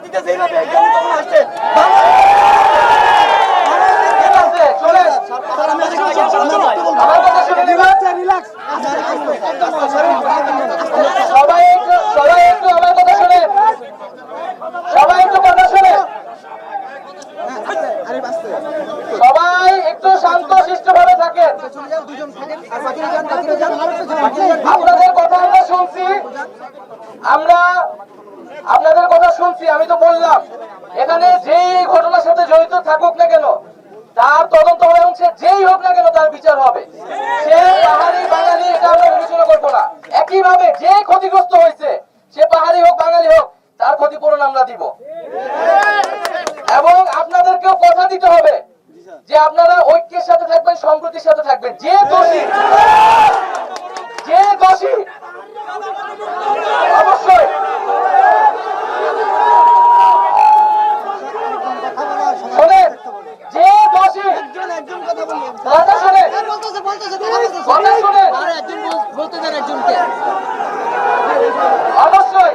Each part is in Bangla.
দিতেছে এইভাবে তখন আসছে সবাই একটু আমার কথা শুনে, সবাই একটু কথা শুনে, সবাই একটু শান্ত শিষ্ট ভাবে থাকেন। আপনাদের কথা আমরা শুনছি, আমরা আপনাদের কথা শুনছি। আমি তো বললাম এখানে যেই ঘটনার সাথে জড়িত থাকুক না কেন তার তদন্ত হবে এবং সে যেই হোক না কেন তার বিচার হবে। সে পাহাড়ি বাঙালি এটা আমরা বিবেচনা করবো না। একইভাবে যে ক্ষতিগ্রস্ত হয়েছে সে পাহাড়ি হোক বাঙালি হোক তার ক্ষতিপূরণ আমরা দিব। এবং আপনাদেরকেও কথা দিতে হবে যে আপনারা ঐক্যের সাথে থাকবেন, সম্প্রীতির সাথে থাকবেন। যে দোষী অবশ্যই শোনেন, যে দোষী কথা শোনেন, কথা শোনেন, অবশ্যই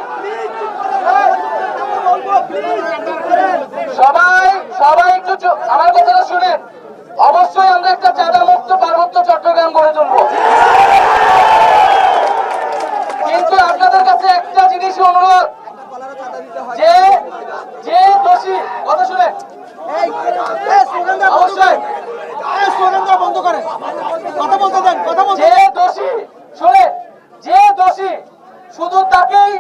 সবাই একটু আমার কথাটা শুনেন। অবশ্যই আমরা একটা চাঁদা মুক্ত পার্বত্য চট্টগ্রাম গড়ে তুলব, কিন্তু আপনাদের কাছে একটা জিনিস অনুরোধ যে যে দোষী কথা শুনে অবশ্যই বন্ধ করে কথা বলতে দেন, কথা বলতে যে দোষী শুনে, যে দোষী শুধু তাকেই